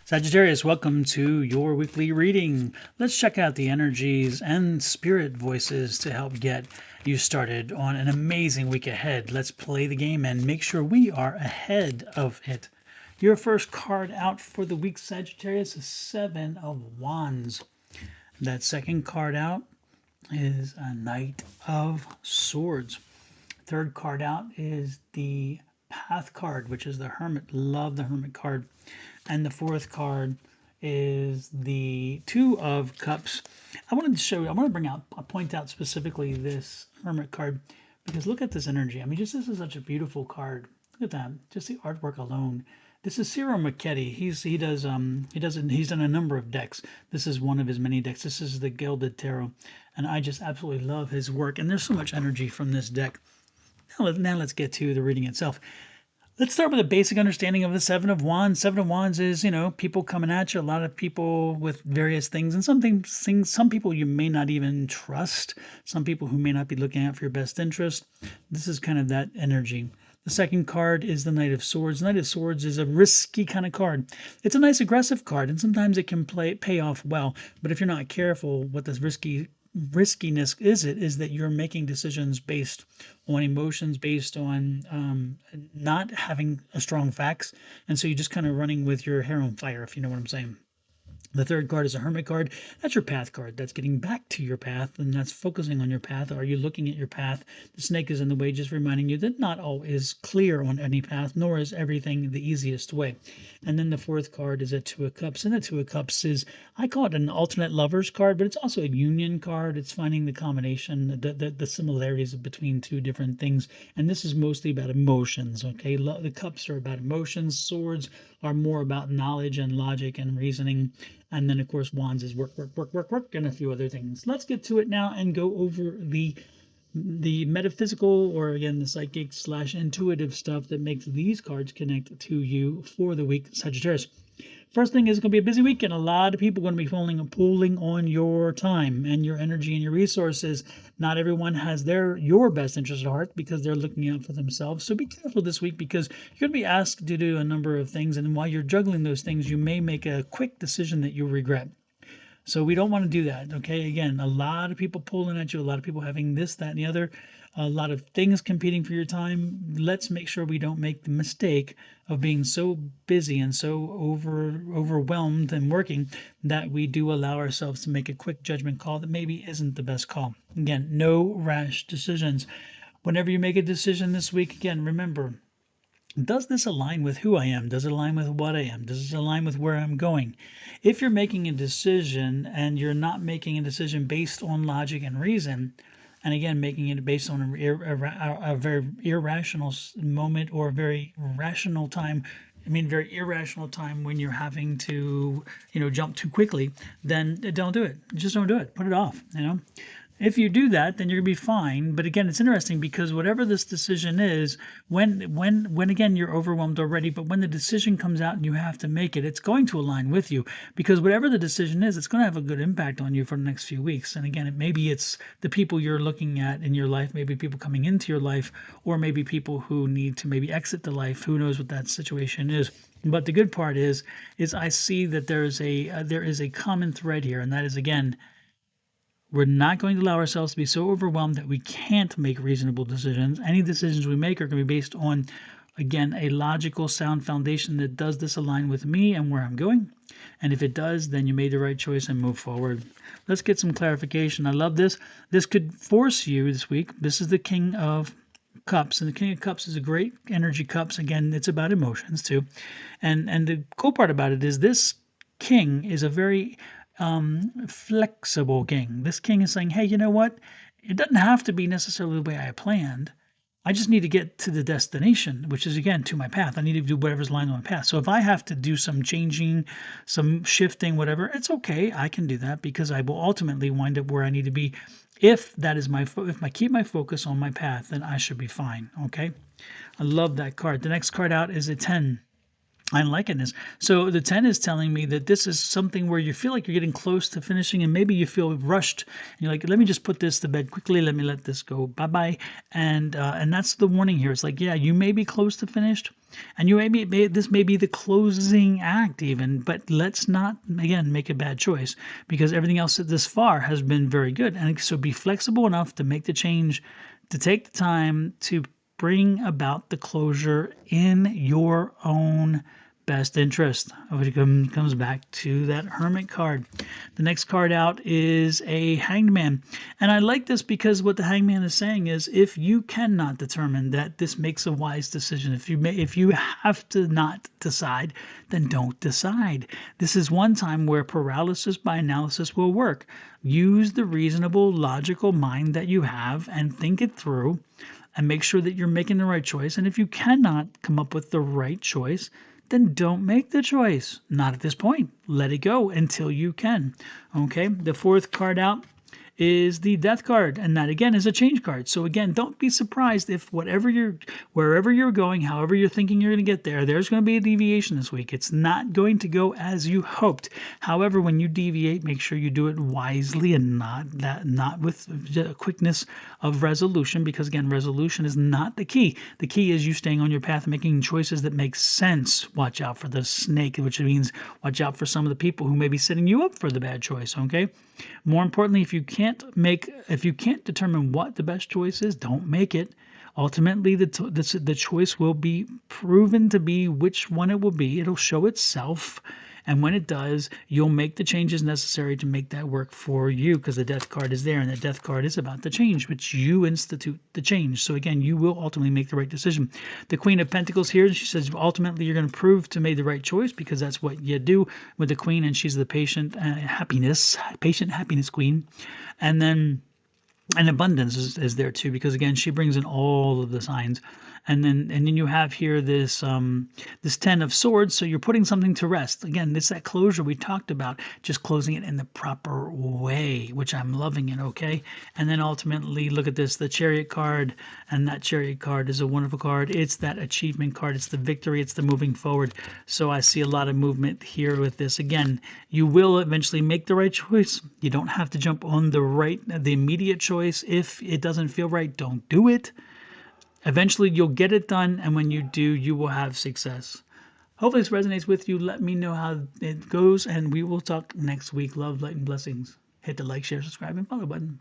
Sagittarius, welcome to your weekly reading. Let's check out the energies and spirit voices to help get you started on an amazing week ahead. Let's play the game and make sure we are ahead of it. Your first card out for the week, Sagittarius, is Seven of Wands. That second card out is a Knight of Swords. Third card out is the Path card, which is the Hermit. Love the Hermit card. And the fourth card is the Two of Cups. I wanted to show you, I want to point out specifically this Hermit card because look at this energy. I mean, just this is such a beautiful card. Look at that. Just the artwork alone. This is Ciro Marchetti. He's done a number of decks. This is one of his many decks. This is the Gilded Tarot, and I just absolutely love his work. And there's so much energy from this deck. Now let's get to the reading itself. Let's start with a basic understanding of the Seven of Wands. Seven of Wands is, people coming at you, a lot of people with various things, and some people you may not even trust, some people who may not be looking out for your best interest. This is kind of that energy. The second card is the Knight of Swords. Knight of Swords is a risky kind of card. It's a nice aggressive card, and sometimes it can pay off well. But if you're not careful, what this riskiness is that you're making decisions based on emotions, based on not having a strong facts, and so you're just kind of running with your hair on fire, if you know what I'm saying. The third card is a Hermit card. That's your path card. That's getting back to your path, and that's focusing on your path. Are you looking at your path? The snake is in the way, just reminding you that not all is clear on any path, nor is everything the easiest way. And then the fourth card is a Two of Cups, and the Two of Cups is, I call it an alternate lovers card, but it's also a union card. It's finding the combination, the similarities between two different things, and this is mostly about emotions, okay? The cups are about emotions. Swords are more about knowledge and logic and reasoning. And then, of course, Wands is work, and a few other things. Let's get to it now and go over the metaphysical, or again, the psychic / intuitive stuff that makes these cards connect to you for the week, Sagittarius. First thing is it's going to be a busy week, and a lot of people are going to be pulling on your time and your energy and your resources. Not everyone has your best interest at heart because they're looking out for themselves. So be careful this week because you're going to be asked to do a number of things, and while you're juggling those things, you may make a quick decision that you'll regret. So we don't want to do that, okay? Again, a lot of people pulling at you, a lot of people having this, that, and the other, a lot of things competing for your time. Let's make sure we don't make the mistake of being so busy and so overwhelmed and working that we do allow ourselves to make a quick judgment call that maybe isn't the best call. Again, no rash decisions. Whenever you make a decision this week, again, remember, does this align with who I am? Does it align with what I am? Does it align with where I'm going? If you're making a decision and you're not making a decision based on logic and reason, and again, making it based on a very irrational moment or a very rational time, very irrational time when you're having to, jump too quickly, then don't do it. Just don't do it. Put it off, If you do that, then you're gonna be fine. But again, it's interesting because whatever this decision is, when again you're overwhelmed already, but when the decision comes out and you have to make it, it's going to align with you because whatever the decision is, it's going to have a good impact on you for the next few weeks. And again, maybe it's the people you're looking at in your life, maybe people coming into your life, or maybe people who need to maybe exit the life. Who knows what that situation is? But the good part is I see that there is a common thread here, and that is again, we're not going to allow ourselves to be so overwhelmed that we can't make reasonable decisions. Any decisions we make are going to be based on, again, a logical, sound foundation that does this align with me and where I'm going. And if it does, then you made the right choice and move forward. Let's get some clarification. I love this. This could force you this week. This is the King of Cups, and the King of Cups is a great energy cups. Again, it's about emotions too. And the cool part about it is this king is a very flexible king. This king is saying, hey, you know what? It doesn't have to be necessarily the way I planned. I just need to get to the destination, which is, again, to my path. I need to do whatever's lying on my path. So if I have to do some changing, some shifting, whatever, it's okay. I can do that because I will ultimately wind up where I need to be. If that is if I keep my focus on my path, then I should be fine, okay? I love that card. The next card out is a 10. I'm liking this. So the 10 is telling me that this is something where you feel like you're getting close to finishing and maybe you feel rushed. And you're like, let me just put this to bed quickly. Let me let this go. Bye-bye. And that's the warning here. It's like, yeah, you may be close to finished and this may be the closing act even, but let's not, again, make a bad choice because everything else this far has been very good. And so be flexible enough to make the change, to take the time to bring about the closure in your own best interest. It comes back to that Hermit card. The next card out is a Hanged Man. And I like this because what the Hanged Man is saying is if you cannot determine that this makes a wise decision, if you have to not decide, then don't decide. This is one time where paralysis by analysis will work. Use the reasonable, logical mind that you have and think it through and make sure that you're making the right choice. And if you cannot come up with the right choice, then don't make the choice. Not at this point. Let it go until you can. Okay, the fourth card out is the Death card, and that again is a change card. So again, don't be surprised if wherever you're going, however you're thinking you're going to get there, there's going to be a deviation this week. It's not going to go as you hoped. However, when you deviate, make sure you do it wisely and not with quickness of resolution, because again, resolution is not the key. The key is you staying on your path and making choices that make sense. Watch out for the snake, which means watch out for some of the people who may be setting you up for the bad choice. Okay. More importantly, if you can't determine what the best choice is, don't make it. Ultimately, the choice will be proven to be which one it will be. It'll show itself. And when it does, you'll make the changes necessary to make that work for you, because the Death card is there, and the Death card is about the change, which you institute the change. So again, you will ultimately make the right decision. The Queen of Pentacles here, she says ultimately you're going to prove to make the right choice, because that's what you do with the Queen, and she's the patient happiness queen. And then abundance is there too, because again she brings in all of the signs. And then you have here this this 10 of swords, so you're putting something to rest. Again, this that closure we talked about, just closing it in the proper way, which I'm loving it. Okay, and then ultimately look at this, the Chariot card, and that Chariot card is a wonderful card. It's that achievement card, it's the victory, it's the moving forward. So I see a lot of movement here with this. Again, you will eventually make the right choice. You don't have to jump on the immediate choice. If it doesn't feel right, don't do it. Eventually, you'll get it done, and when you do, you will have success. Hopefully, this resonates with you. Let me know how it goes, and we will talk next week. Love, light, and blessings. Hit the like, share, subscribe, and follow button.